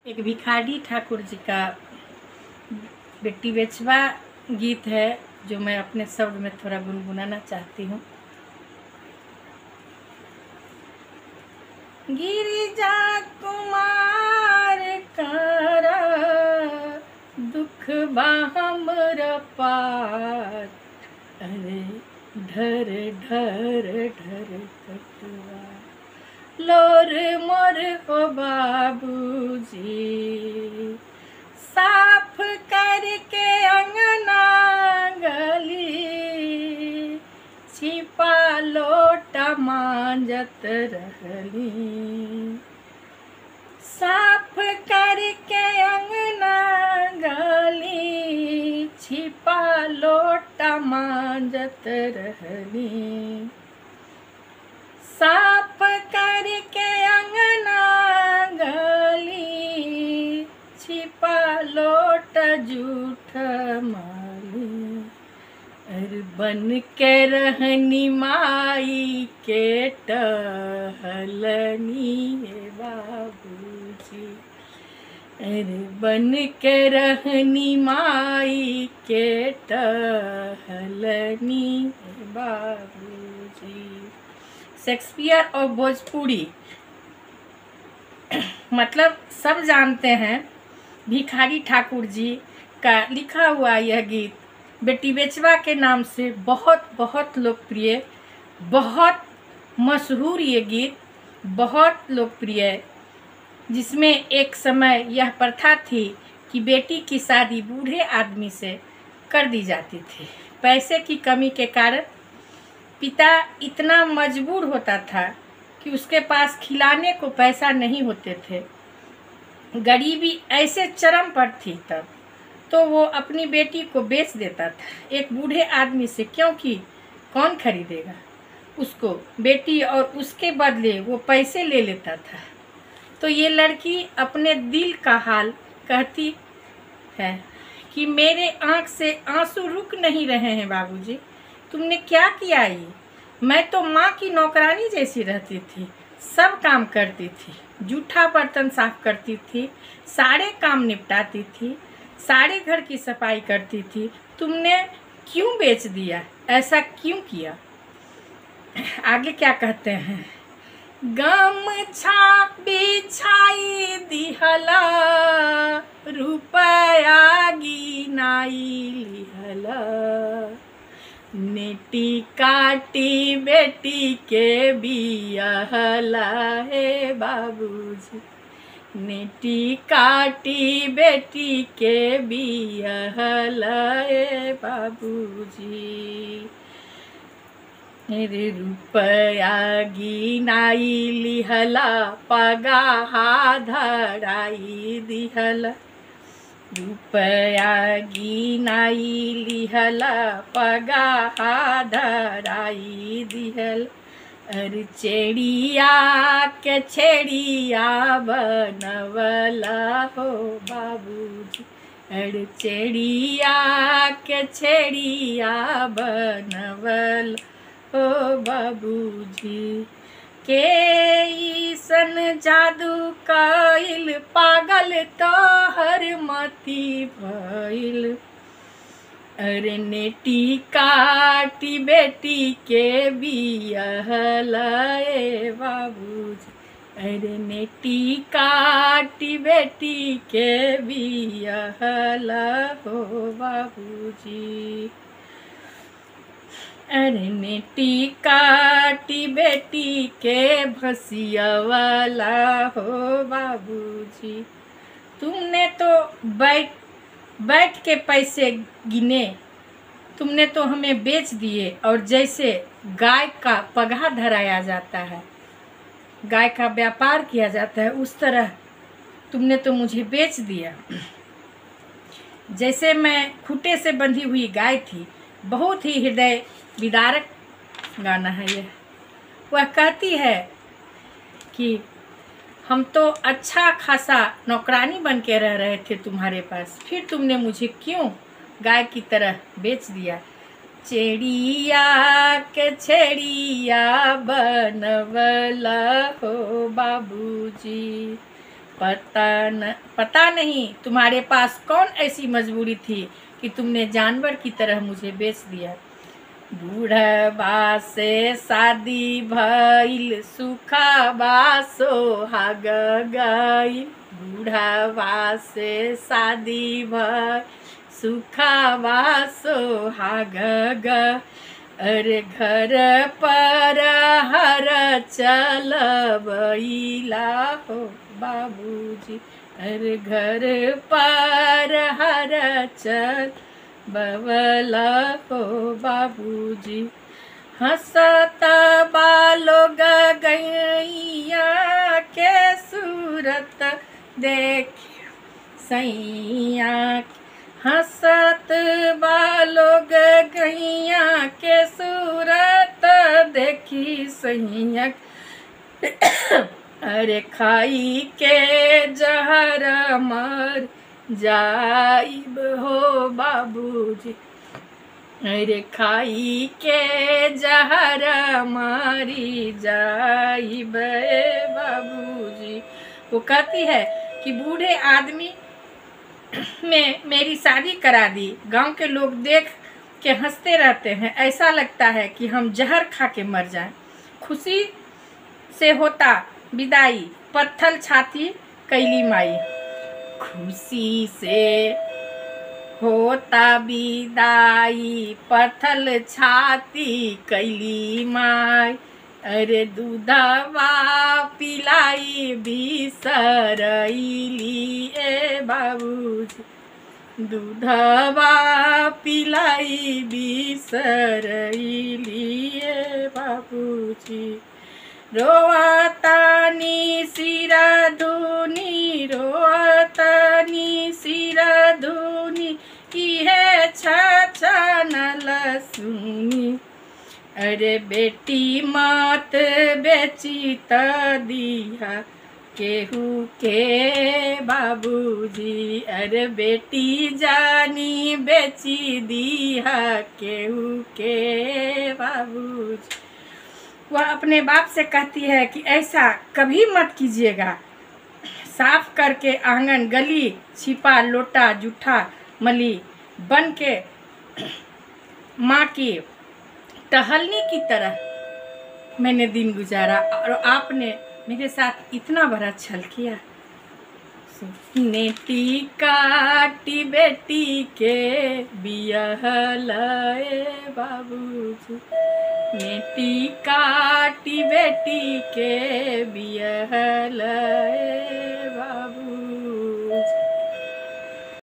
एक भिखारी ठाकुर जी का बेटी बेचवा गीत है जो मैं अपने शब्द में थोड़ा गुनगुनाना चाहती हूँ। गिरिजा कुमार कारा दुख बाहमर पार, अरे ढर ढर ढर कटवा लोर मोर हो बाबूजी, साफ करके अंगना गली, छिपा लोटा मांजत रहली। साफ करके अंगना गली, छिपा लोटा मांजत रहली। साफ करके अंगना गली, छिपा लोट जूठ माली। अर बन के रहनी माई के टहलनी है बाबूजी, अरे बन के रहनी माई के टहलनी है बाबूजी। शेक्सपियर और भोजपुरी मतलब सब जानते हैं। भिखारी ठाकुर जी का लिखा हुआ यह गीत बेटी बेचवा के नाम से बहुत बहुत लोकप्रिय, बहुत मशहूर ये गीत, बहुत लोकप्रिय, जिसमें एक समय यह प्रथा थी कि बेटी की शादी बूढ़े आदमी से कर दी जाती थी। पैसे की कमी के कारण पिता इतना मजबूर होता था कि उसके पास खिलाने को पैसा नहीं होते थे। गरीबी ऐसे चरम पर थी तब, तो वो अपनी बेटी को बेच देता था एक बूढ़े आदमी से, क्योंकि कौन खरीदेगा उसको। बेटी और उसके बदले वो पैसे ले लेता था। तो ये लड़की अपने दिल का हाल कहती है कि मेरे आँख से आंसू रुक नहीं रहे हैं बाबूजी, तुमने क्या किया ये। मैं तो माँ की नौकरानी जैसी रहती थी, सब काम करती थी, जूठा बर्तन साफ करती थी, सारे काम निपटाती थी, सारे घर की सफाई करती थी। तुमने क्यों बेच दिया, ऐसा क्यों किया। आगे क्या कहते हैं। गमछा बिछाई दिहला, रुपया गिनाई लिहला, नेटी काटी बेटी के बियाहला है बाबूजी, नेटी काटी बेटी के बियाहला है बाबूजी। रे रुपया गिनाई लिहला, पगाहा धराई दिहला, रुपया गिनाई लिहला, पगाहा धराई दिहल। अरे चेड़िया के छेड़िया बनवला हो बाबूजी, अरे चेड़िया के छेड़िया बनवला हो बाबूजी। के ईसन जादू कइल, पागल तो हर मती भइल। अरे नेटी काटी बेटी के बियाहला ए बाबूजी, अरे नेटी काटी बेटी के बियाहला हो बाबूजी। अरे नेटी काटी बेटी के भसियावाला हो बाबूजी। तुमने तो बैठ के पैसे गिने, तुमने तो हमें बेच दिए, और जैसे गाय का पगहा धराया जाता है, गाय का व्यापार किया जाता है, उस तरह तुमने तो मुझे बेच दिया। जैसे मैं खूंटे से बंधी हुई गाय थी। बहुत ही हृदय विदारक गाना है यह। वह कहती है कि हम तो अच्छा खासा नौकरानी बन के रह रहे थे तुम्हारे पास, फिर तुमने मुझे क्यों गाय की तरह बेच दिया। चेड़िया के छेड़िया बनवला हो बाबूजी, पता नहीं तुम्हारे पास कौन ऐसी मजबूरी थी कि तुमने जानवर की तरह मुझे बेच दिया। बूढ़बा से शादी भइल सुखबा सोहाग गइल। बूढ़बा से शादी भइल सुखबा सोहाग गइल। अरे घर पर हर चलबैला हो बाबूजी। अरे घर पर हर चल बवला हो बाबूजी। हंसत बालोग गैया के सूरत देख सैया। हंसत बालोग गैया के सूरत देखी सैया। अरे खाई के जहर मर जाइब हो बाबूजी। अरे खाई के जहर मारी जाइब बाबूजी। वो कहती है कि बूढ़े आदमी में मेरी शादी करा दी। गांव के लोग देख के हंसते रहते हैं, ऐसा लगता है कि हम जहर खा के मर जाएं। खुशी से होता विदाई पत्थल छाती कैली माई। खुशी से होता विदाई पत्थल छाती कैली माई। अरे दूधवा पिलाई बिसरैली ए बाबूजी। दूधवा पिलाई बिसरैली ए बाबूजी। रोअतानी सिरधुनी रोअतानी सिरधुनी इहे छछनल सुनी। अरे बेटी मत बेची त दिया केहू के बाबूजी। अरे बेटी जानी बेची दिया केहू के बाबूजी। वह अपने बाप से कहती है कि ऐसा कभी मत कीजिएगा। साफ करके आंगन गली छिपा लोटा जूठा मली बन के माँ की टहलने की तरह मैंने दिन गुजारा और आपने मेरे साथ इतना बड़ा छल किया। नेटी काटी बेटी के बियहलाए बाबूजी। नेटी काटी बेटी के बियहलाए